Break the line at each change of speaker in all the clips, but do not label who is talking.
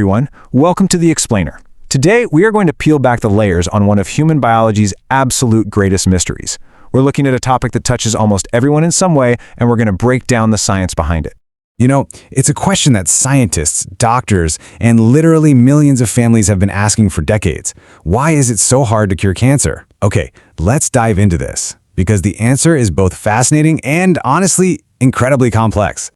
Everyone, welcome to The Explainer. Today, we are going to peel back the layers on one of human biology's absolute greatest mysteries. We're looking at a topic that touches almost everyone in some way, and we're going to break down the science behind it.
You know, it's a question that scientists, doctors, and literally millions of families have been asking for decades. Why is it so hard to cure cancer? Okay, let's dive into this, because the answer is both fascinating and, honestly, incredibly complex.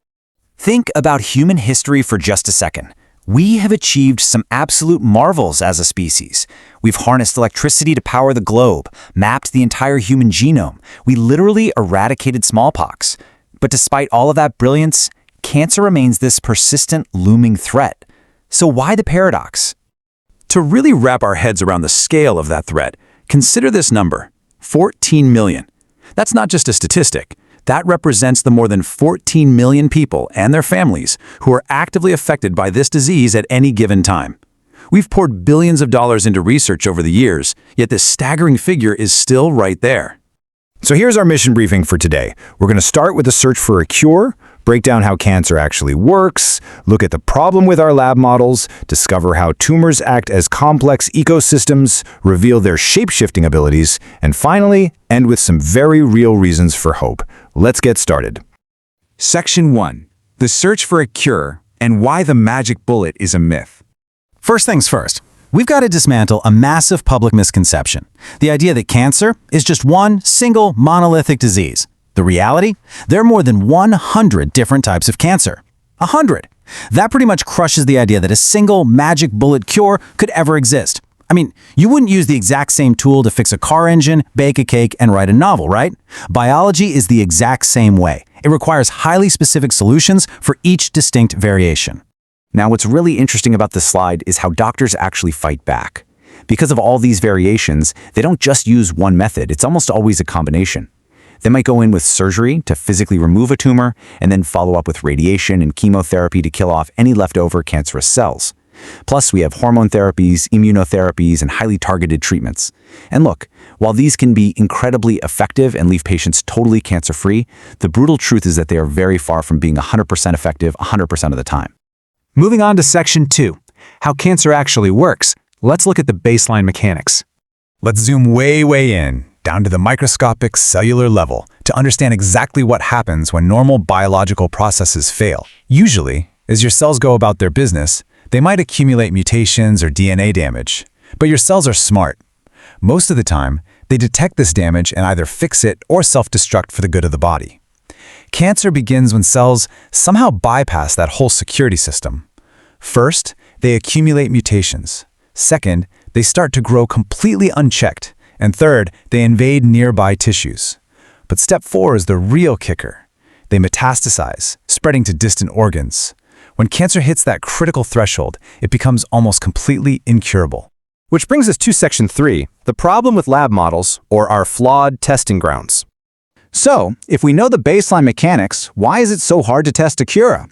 Think about human history for just a second. We have achieved some absolute marvels as a species. We've harnessed electricity to power the globe, mapped the entire human genome. We literally eradicated smallpox. But despite all of that brilliance, cancer remains this persistent, looming threat. So why the paradox?
To really wrap our heads around the scale of that threat, consider this number, 14 million. That's not just a statistic. That represents the more than 14 million people and their families who are actively affected by this disease at any given time. We've poured billions of dollars into research over the years, yet this staggering figure is still right there.
So here's our mission briefing for today. We're going to start with the search for a cure, break down how cancer actually works, look at the problem with our lab models, discover how tumors act as complex ecosystems, reveal their shape-shifting abilities, and finally, end with some very real reasons for hope. Let's get started. Section 1. The search for a cure and why the magic bullet is a myth.
First things first, we've got to dismantle a massive public misconception. The idea that cancer is just one single monolithic disease. The reality? There are more than 100 different types of cancer. 100! That pretty much crushes the idea that a single magic bullet cure could ever exist. I mean, you wouldn't use the exact same tool to fix a car engine, bake a cake, and write a novel, right? Biology is the exact same way. It requires highly specific solutions for each distinct variation.
Now, what's really interesting about this slide is how doctors actually fight back. Because of all these variations, they don't just use one method. It's almost always a combination. They might go in with surgery to physically remove a tumor and then follow up with radiation and chemotherapy to kill off any leftover cancerous cells. Plus, we have hormone therapies, immunotherapies, and highly targeted treatments. And look, while these can be incredibly effective and leave patients totally cancer-free, the brutal truth is that they are very far from being 100% effective 100% of the time.
Moving on to Section 2, how cancer actually works. Let's look at the baseline mechanics.
Let's zoom way in, down to the microscopic cellular level, to understand exactly what happens when normal biological processes fail. Usually, as your cells go about their business, they might accumulate mutations or DNA damage, but your cells are smart. Most of the time, they detect this damage and either fix it or self-destruct for the good of the body. Cancer begins when cells somehow bypass that whole security system. First, they accumulate mutations. Second, they start to grow completely unchecked. And third, they invade nearby tissues. But step 4 is the real kicker. They metastasize, spreading to distant organs. When cancer hits that critical threshold, it becomes almost completely incurable.
Which brings us to Section 3, the problem with lab models, or our flawed testing grounds. So, if we know the baseline mechanics, why is it so hard to test a cure?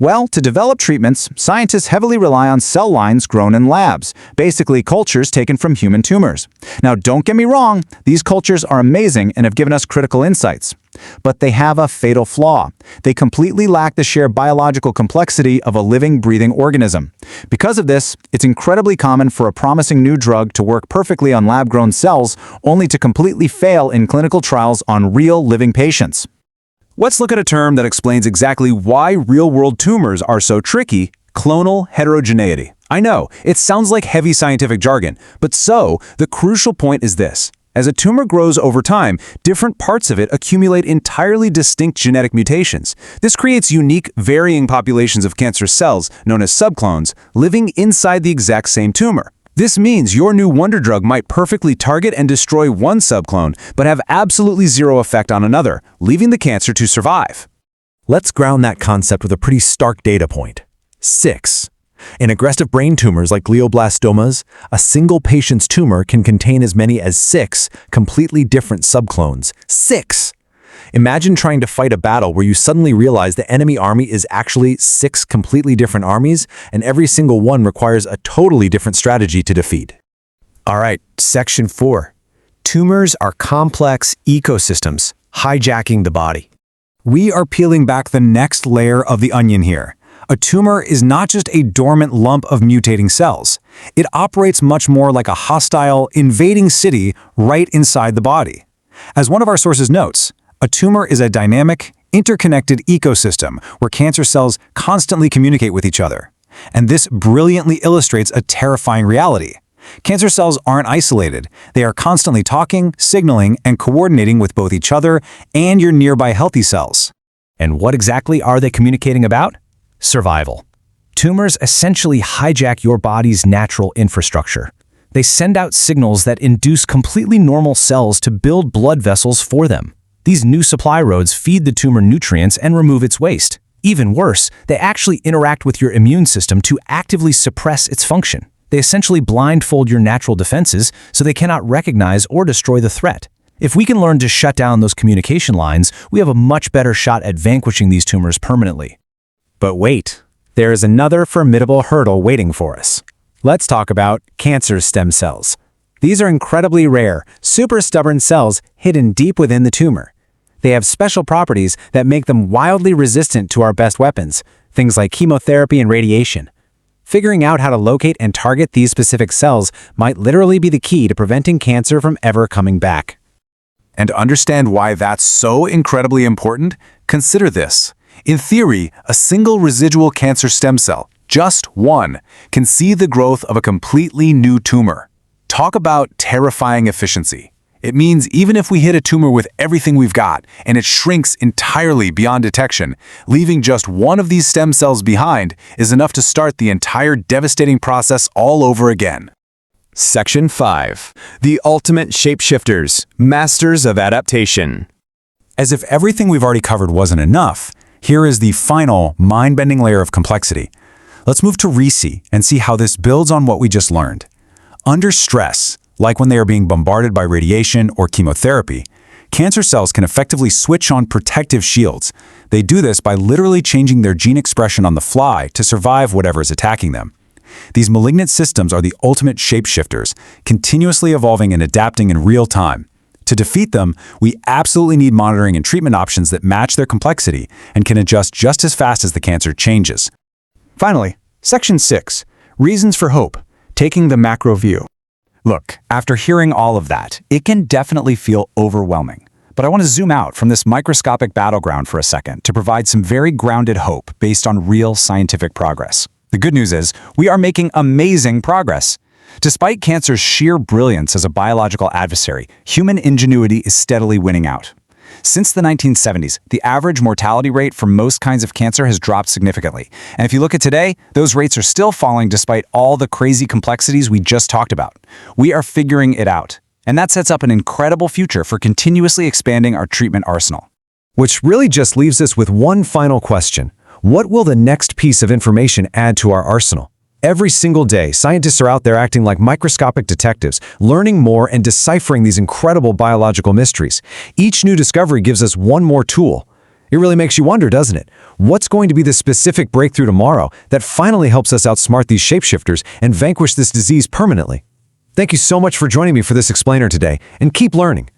Well, to develop treatments, scientists heavily rely on cell lines grown in labs, basically cultures taken from human tumors. Now, don't get me wrong, these cultures are amazing and have given us critical insights. But they have a fatal flaw. They completely lack the sheer biological complexity of a living, breathing organism. Because of this, it's incredibly common for a promising new drug to work perfectly on lab-grown cells, only to completely fail in clinical trials on real, living patients.
Let's look at a term that explains exactly why real-world tumors are so tricky: clonal heterogeneity. I know, it sounds like heavy scientific jargon, but the crucial point is this. As a tumor grows over time, different parts of it accumulate entirely distinct genetic mutations. This creates unique, varying populations of cancer cells, known as subclones, living inside the exact same tumor. This means your new wonder drug might perfectly target and destroy one subclone, but have absolutely zero effect on another, leaving the cancer to survive.
Let's ground that concept with a pretty stark data point. 6. In aggressive brain tumors like glioblastomas, a single patient's tumor can contain as many as 6 completely different subclones. 6! Imagine trying to fight a battle where you suddenly realize the enemy army is actually 6 completely different armies, and every single one requires a totally different strategy to defeat.
All right, Section 4. Tumors are complex ecosystems, hijacking the body.
We are peeling back the next layer of the onion here. A tumor is not just a dormant lump of mutating cells. It operates much more like a hostile, invading city right inside the body. As one of our sources notes, a tumor is a dynamic, interconnected ecosystem where cancer cells constantly communicate with each other. And this brilliantly illustrates a terrifying reality. Cancer cells aren't isolated. They are constantly talking, signaling, and coordinating with both each other and your nearby healthy cells. And what exactly are they communicating about? Survival. Tumors essentially hijack your body's natural infrastructure. They send out signals that induce completely normal cells to build blood vessels for them. These new supply roads feed the tumor nutrients and remove its waste. Even worse, they actually interact with your immune system to actively suppress its function. They essentially blindfold your natural defenses so they cannot recognize or destroy the threat. If we can learn to shut down those communication lines, we have a much better shot at vanquishing these tumors permanently.
But wait, there is another formidable hurdle waiting for us. Let's talk about cancer stem cells. These are incredibly rare, super stubborn cells hidden deep within the tumor. They have special properties that make them wildly resistant to our best weapons, things like chemotherapy and radiation. Figuring out how to locate and target these specific cells might literally be the key to preventing cancer from ever coming back.
And to understand why that's so incredibly important, consider this. In theory, a single residual cancer stem cell, just one, can see the growth of a completely new tumor. Talk about terrifying efficiency. It means even if we hit a tumor with everything we've got and it shrinks entirely beyond detection, leaving just one of these stem cells behind is enough to start the entire devastating process all over again.
Section 5. The ultimate shapeshifters, masters of adaptation.
As if everything we've already covered wasn't enough, here is the final, mind-bending layer of complexity. Let's move to RECE and see how this builds on what we just learned. Under stress, like when they are being bombarded by radiation or chemotherapy, cancer cells can effectively switch on protective shields. They do this by literally changing their gene expression on the fly to survive whatever is attacking them. These malignant systems are the ultimate shapeshifters, continuously evolving and adapting in real time. To defeat them, we absolutely need monitoring and treatment options that match their complexity and can adjust just as fast as the cancer changes. Finally, Section 6, Reasons for Hope, taking the macro view. Look, after hearing all of that, it can definitely feel overwhelming. But I want to zoom out from this microscopic battleground for a second to provide some very grounded hope based on real scientific progress. The good news is, we are making amazing progress. Despite cancer's sheer brilliance as a biological adversary, human ingenuity is steadily winning out. Since the 1970s, the average mortality rate for most kinds of cancer has dropped significantly. And if you look at today, those rates are still falling despite all the crazy complexities we just talked about. We are figuring it out. And that sets up an incredible future for continuously expanding our treatment arsenal.
Which really just leaves us with one final question. What will the next piece of information add to our arsenal? Every single day, scientists are out there acting like microscopic detectives, learning more and deciphering these incredible biological mysteries. Each new discovery gives us one more tool. It really makes you wonder, doesn't it? What's going to be the specific breakthrough tomorrow that finally helps us outsmart these shapeshifters and vanquish this disease permanently? Thank you so much for joining me for this explainer today, and keep learning.